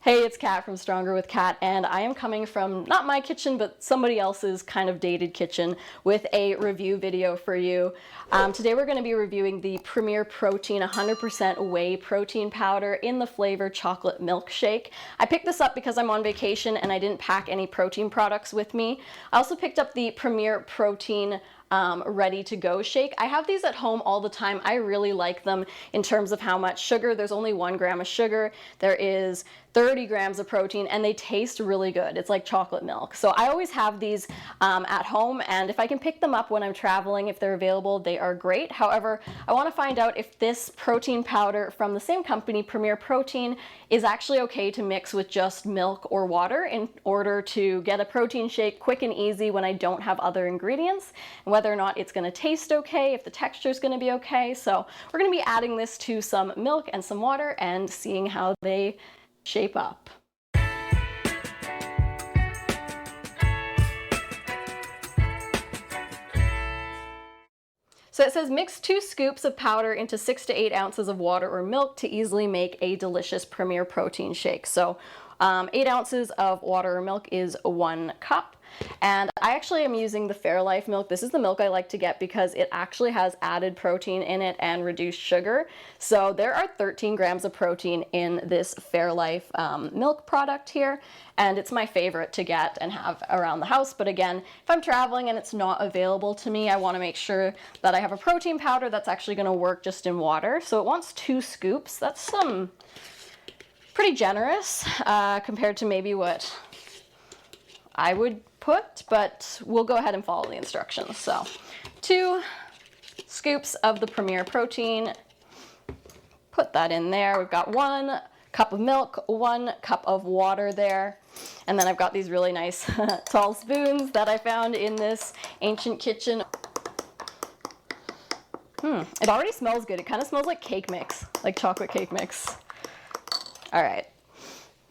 Hey, it's Kat from Stronger with Kat, and I am coming from not my kitchen, but somebody else's kind of dated kitchen with a review video for you. Today we're going to be reviewing the Premier Protein 100% Whey Protein Powder in the flavor Chocolate Milkshake. I picked this up because I'm on vacation and I didn't pack any protein products with me. I also picked up the Premier Protein ready to go shake. I have these at home all the time. I really like them in terms of how much sugar. There's only 1 gram of sugar. There is 30 grams of protein and they taste really good. It's like chocolate milk. So I always have these at home, and if I can pick them up when I'm traveling, if they're available, they are great. However, I want to find out if this protein powder from the same company, Premier Protein, is actually okay to mix with just milk or water in order to get a protein shake quick and easy when I don't have other ingredients, and whether or not it's going to taste okay, if the texture is going to be okay. So we're going to be adding this to some milk and some water and seeing how they shape up. So it says mix 2 scoops of powder into 6 to 8 ounces of water or milk to easily make a delicious Premier Protein shake. So 8 ounces of water or milk is 1 cup. And I actually am using the Fairlife milk. This is the milk I like to get because it actually has added protein in it and reduced sugar. So there are 13 grams of protein in this Fairlife milk product here. And it's my favorite to get and have around the house. But again, if I'm traveling and it's not available to me, I want to make sure that I have a protein powder that's actually going to work just in water. So it wants 2 scoops. That's some pretty generous compared to maybe what I would put, but we'll go ahead and follow the instructions. So 2 scoops of the Premier Protein, put that in there. We've got 1 cup of milk, 1 cup of water there, and then I've got these really nice tall spoons that I found in this ancient kitchen. It already smells good. It kind of smells like cake mix, like chocolate cake mix. All right,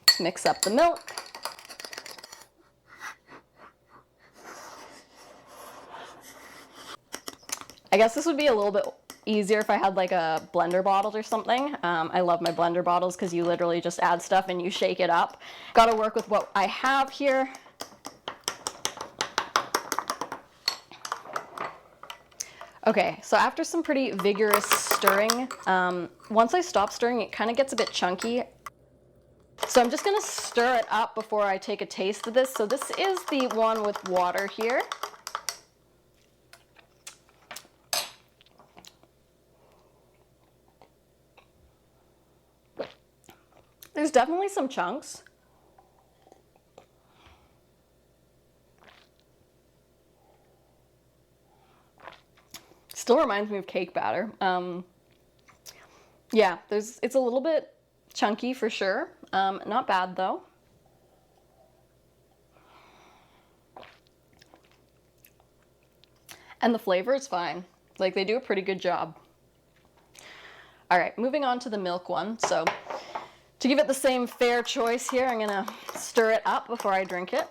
let's mix up the milk. I guess this would be a little bit easier if I had like a blender bottle or something. I love my blender bottles because you literally just add stuff and you shake it up. Got to work with what I have here. Okay, so after some pretty vigorous stirring, once I stop stirring, it kind of gets a bit chunky. So I'm just going to stir it up before I take a taste of this. So this is the one with water here. There's definitely some chunks. Still reminds me of cake batter. Yeah, it's a little bit chunky for sure. Not bad though. And the flavor is fine. Like, they do a pretty good job. All right, moving on to the milk one. So to give it the same fair choice here, I'm gonna stir it up before I drink it.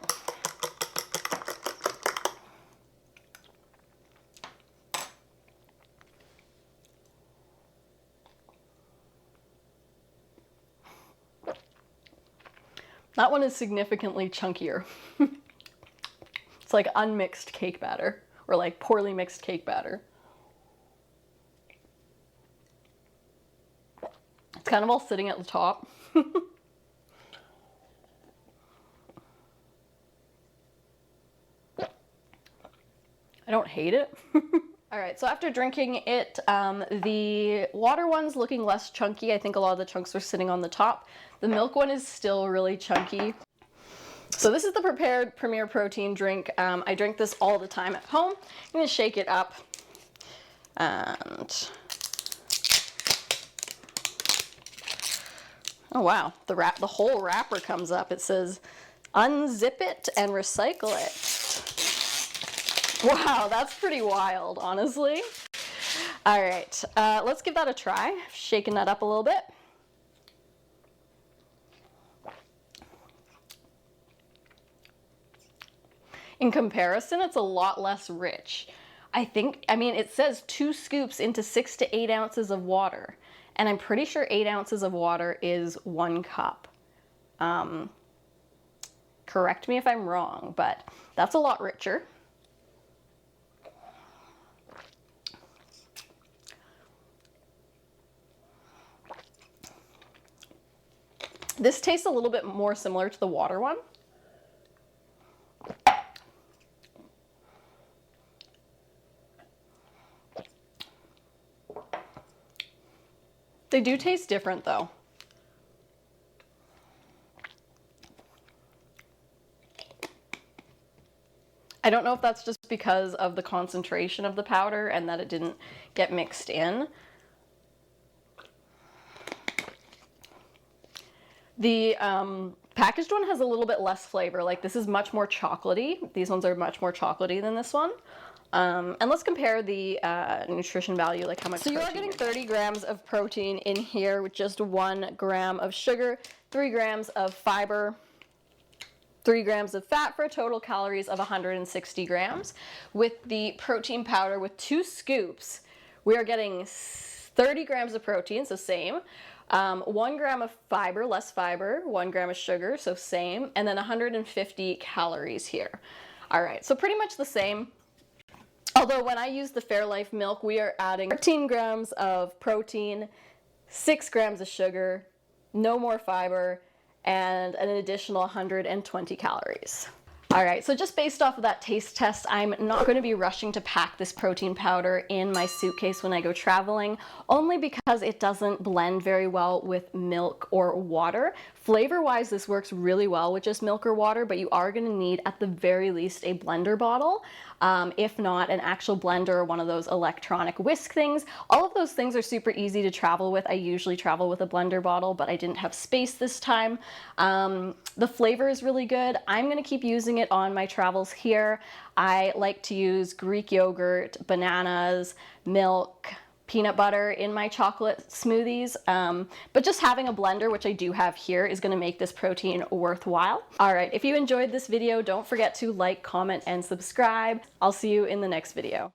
That one is significantly chunkier. It's like unmixed cake batter, or like poorly mixed cake batter. It's kind of all sitting at the top. I don't hate it. All right, so after drinking it, the water one's looking less chunky. I think a lot of the chunks were sitting on the top. The milk one is still really chunky. So this is the prepared Premier Protein drink. I drink this all the time at home. I'm gonna shake it up and oh wow, the whole wrapper comes up. It says unzip it and recycle it. Wow, that's pretty wild, honestly. All right, let's give that a try. Shaking that up a little bit. In comparison, it's a lot less rich. I mean, it says 2 scoops into 6 to 8 ounces of water, and I'm pretty sure 8 ounces of water is 1 cup. Correct me if I'm wrong, but that's a lot richer. This tastes a little bit more similar to the water one. They do taste different though. I don't know if that's just because of the concentration of the powder and that it didn't get mixed in. The packaged one has a little bit less flavor. Like, this is much more chocolatey. These ones are much more chocolatey than this one. And let's compare the nutrition value, like how much. So you are getting 30 grams of protein in here with just 1 gram of sugar, 3 grams of fiber, 3 grams of fat, for a total calories of 160 grams. With the protein powder with 2 scoops, we are getting 30 grams of protein, so same. 1 gram of fiber, less fiber, 1 gram of sugar, so same, and then 150 calories here. All right, so pretty much the same. Although when I use the Fairlife milk, we are adding 13 grams of protein, 6 grams of sugar, no more fiber, and an additional 120 calories. All right, so just based off of that taste test, I'm not going to be rushing to pack this protein powder in my suitcase when I go traveling, only because it doesn't blend very well with milk or water. Flavor-wise, this works really well with just milk or water, but you are going to need, at the very least, a blender bottle. If not, an actual blender or one of those electronic whisk things. All of those things are super easy to travel with. I usually travel with a blender bottle, but I didn't have space this time. The flavor is really good. I'm going to keep using it on my travels here. I like to use Greek yogurt, bananas, milk, peanut butter in my chocolate smoothies, but just having a blender, which I do have here, is going to make this protein worthwhile. All right, if you enjoyed this video, don't forget to like, comment, and subscribe. I'll see you in the next video.